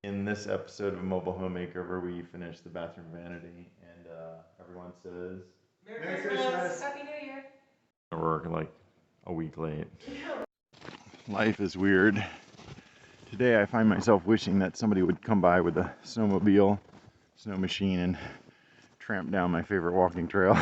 In this episode of Mobilehome Makeover, we finished the bathroom vanity, and everyone says Merry Christmas! Happy New Year! we're like a week late. Life is weird. Today I find myself wishing that somebody would come by with a snowmobile, snow machine, and tramp down my favorite walking trail.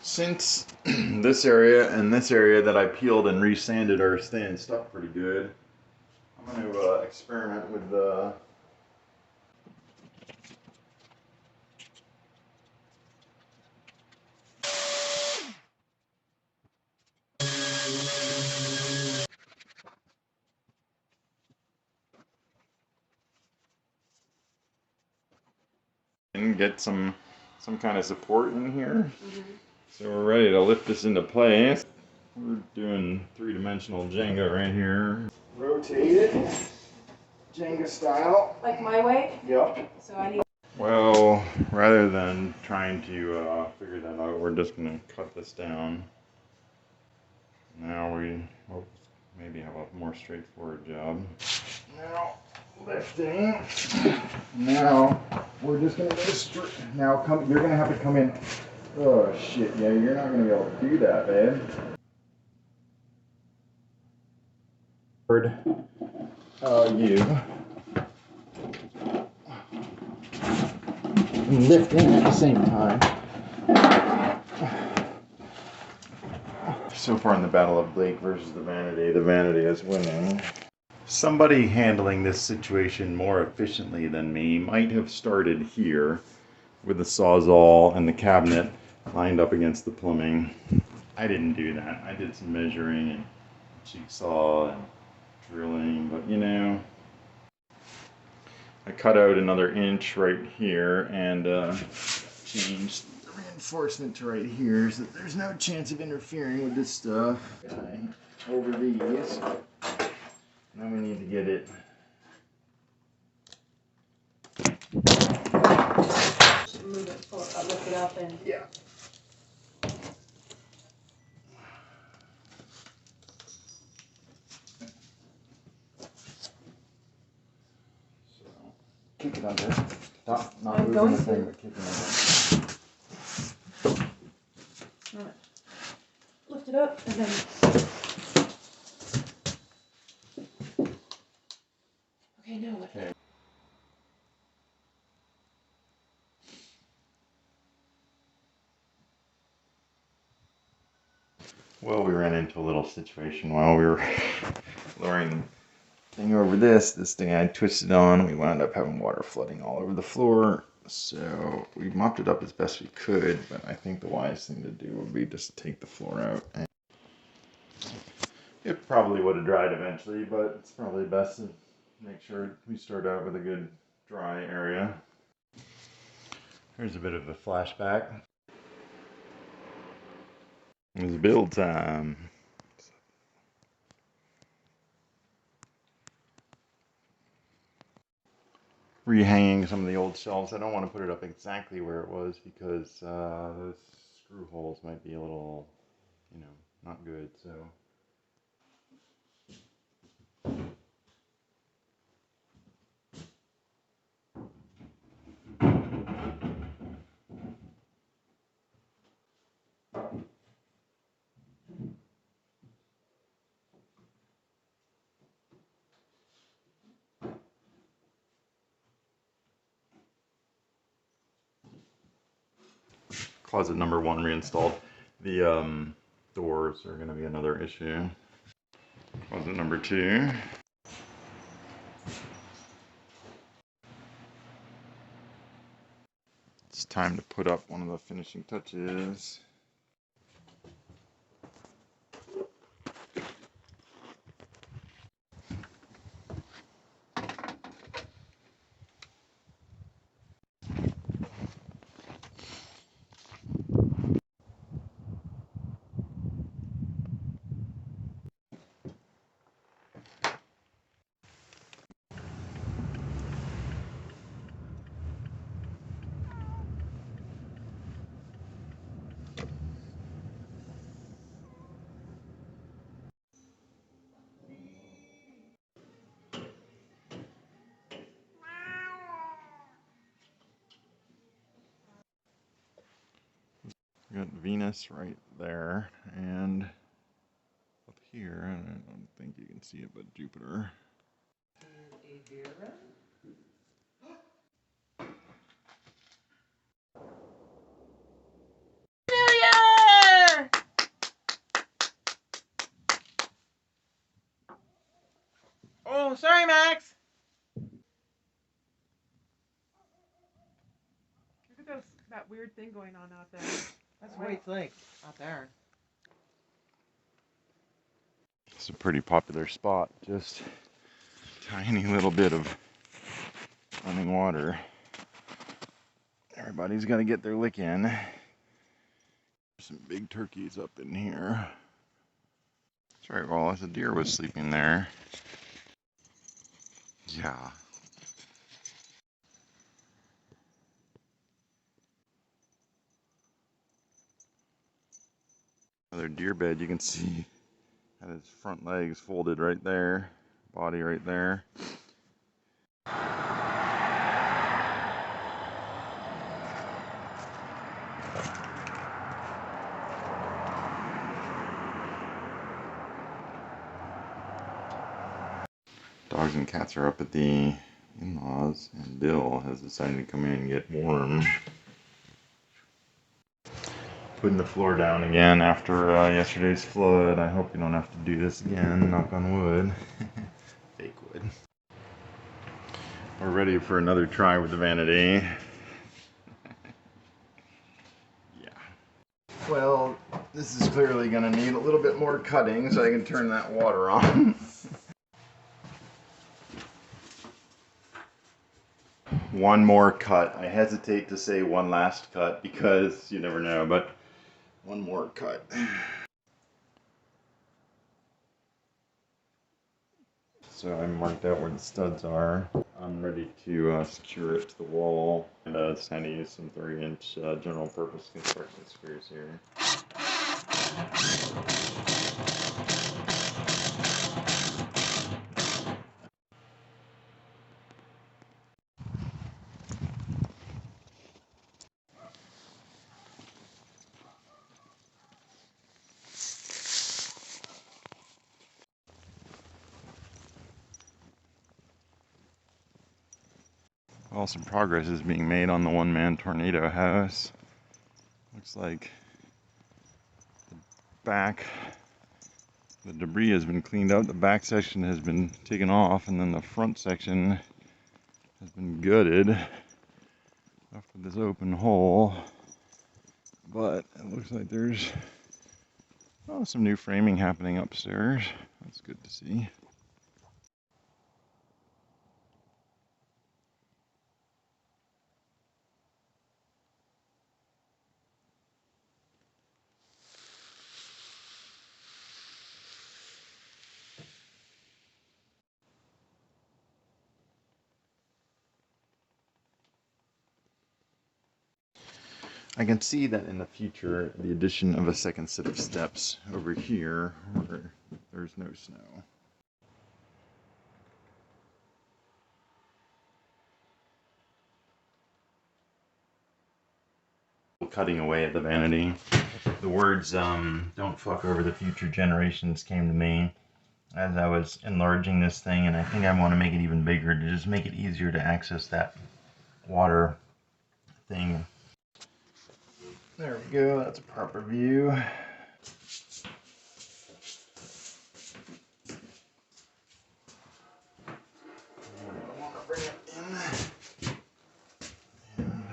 Since this area and this area that I peeled and resanded are staying stuck pretty good, I'm going to experiment with the and get some kind of support in here. So we're ready to lift this into place. We're doing three-dimensional Jenga right here. Rotate it, Jenga style. Like my way? Yep. So I need. Well, rather than trying to figure that out, we're just going to cut this down. Now we hope maybe have a more straightforward job. Now lifting. Now we're just going to go straight. Now you're going to have to come in. Oh shit! Yeah, you're not going to be able to do that, man. You. And lifting at the same time. So far in the battle of Blake versus the vanity is winning. Somebody handling this situation more efficiently than me might have started here with the sawzall and the cabinet lined up against the plumbing. I didn't do that. I did some measuring and jigsaw and drilling, but you know, I cut out another inch right here and changed the reinforcement to right here so that there's no chance of interfering with this stuff. Over these. Now we need to get it. Move it, lift it up and. Yeah. Kick it under. Not moving the thing, but kicking it under. Alright. Lift it up and then. Okay, now what? Okay. Well, we ran into a little situation while we were lowering the thing over this thing I twisted on. We wound up having water flooding all over the floor, so we mopped it up as best we could, but I think the wise thing to do would be just to take the floor out. And it probably would have dried eventually, but it's probably best to make sure we start out with a good dry area. Here's a bit of a flashback. It was build time. Rehanging some of the old shelves. I don't want to put it up exactly where it was because those screw holes might be a little, you know, not good. So closet number 1 reinstalled. The doors are going to be another issue. Closet number 2. It's time to put up one of the finishing touches. We got Venus right there, and up here, I don't think you can see it, but Jupiter. New Year! Oh, sorry, Max. Look at that weird thing going on out there. That's White Lake out there. It's a pretty popular spot, just a tiny little bit of running water. Everybody's got to get their lick in. Some big turkeys up in here. That's right, Wallace, a deer was sleeping there. Yeah. Another deer bed, you can see had his front legs folded right there, body right there. Dogs and cats are up at the in-laws, and Bill has decided to come in and get warm. Putting the floor down again after yesterday's flood. I hope you don't have to do this again, knock on wood. Fake wood. We're ready for another try with the vanity. Yeah. Well, this is clearly going to need a little bit more cutting so I can turn that water on. One more cut. I hesitate to say one last cut because you never know, but one more cut. So I marked out where the studs are. I'm ready to secure it to the wall. And it's time to use some 3-inch general purpose construction screws here. Well, some progress is being made on the one-man tornado house. Looks like the debris has been cleaned up, the back section has been taken off, and then the front section has been gutted, left with this open hole. But it looks like there's some new framing happening upstairs. That's good to see. I can see that in the future, the addition of a second set of steps over here where there's no snow. Cutting away at the vanity. The words, don't fuck over the future generations, came to me as I was enlarging this thing, and I think I want to make it even bigger to just make it easier to access that water thing. There we go, that's a proper view. I want to bring it in and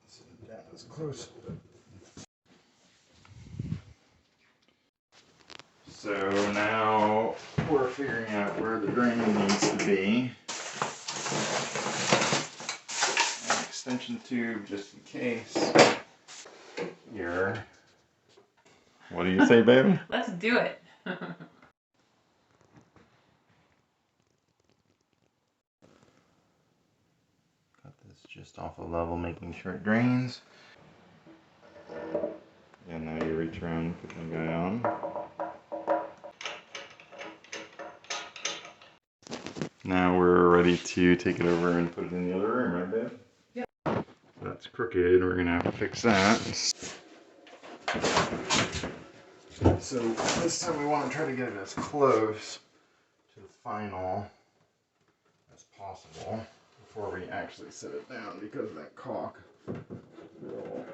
sit it down as close. So now we're figuring out where the drain needs to be. An extension tube just in case. Here. What do you say, baby? Let's do it. Cut this just off a level, making sure it drains. And now you reach around, put the guy on. Now we're ready to take it over and put it in the other room, right, babe? Yep. That That's crooked. We're gonna have to fix that. So this time we want to try to get it as close to the final as possible before we actually set it down, because that caulk will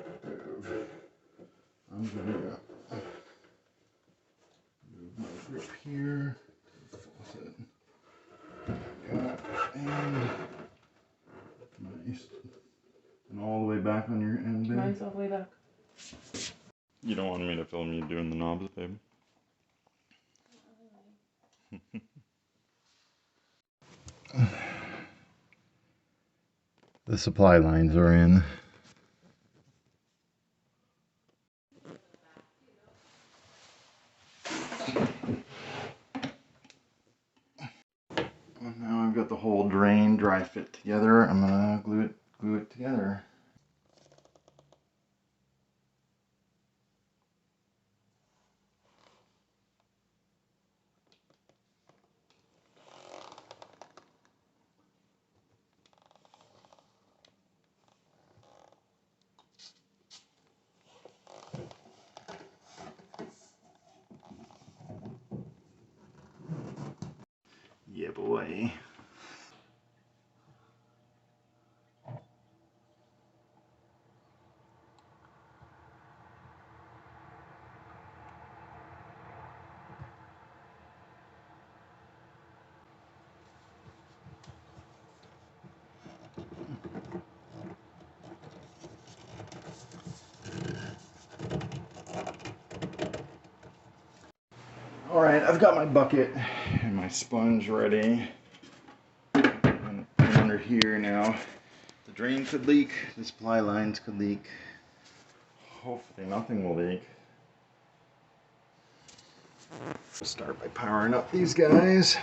move. I'm gonna move my grip here. Faucet. Got and nice. And all the way back on your end, babe? Mine's all the way back. You don't want me to film you doing the knobs, babe? The supply lines are in. Well, now I've got the whole drain dry fit together. I'm gonna glue it together. Yeah, boy. All right, I've got my bucket and my sponge ready. And under here now, the drain could leak, the supply lines could leak. Hopefully nothing will leak. We'll start by powering up these guys.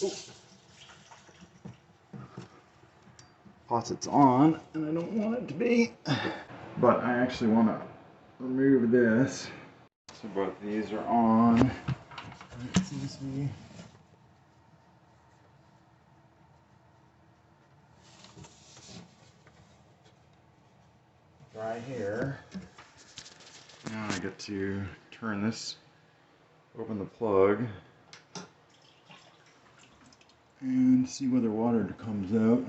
Ooh. Faucet's on, and I don't want it to be. But I actually want to remove this. So both these are on. It seems to be dry here. Now I get to turn this, open the plug, and see whether water comes out.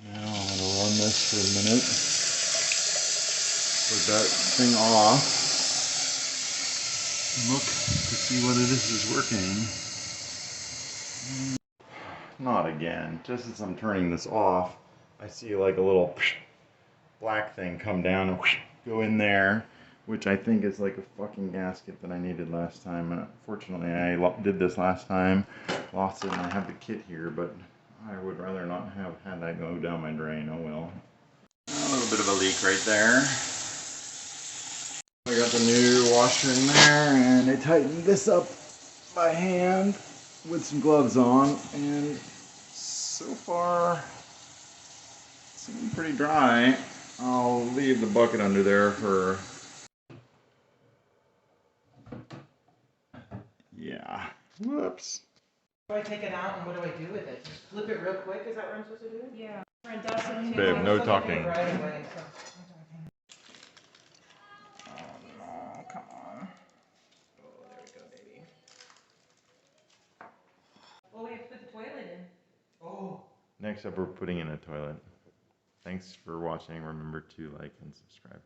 Now I'm going to run this for a minute. Put that thing off. Look to see whether this is working. Not again. Just as I'm turning this off, I see like a little black thing come down and go in there, which I think is like a fucking gasket that I needed last time. Unfortunately, I did this last time, lost it, and I have the kit here, but I would rather not have had that go down my drain. Oh well. A little bit of a leak right there. I got the new washer in there, and I tightened this up by hand with some gloves on, and so far it seems pretty dry. I'll leave the bucket under there for, yeah, whoops. Do I take it out and what do I do with it? Just flip it real quick? Is that what I'm supposed to do? Yeah. And dust it too. Babe, no talking. Right away, so. Oh no, come on. Oh, there we go, baby. Well, we have to put the toilet in. Oh. Next up, we're putting in a toilet. Thanks for watching. Remember to like and subscribe.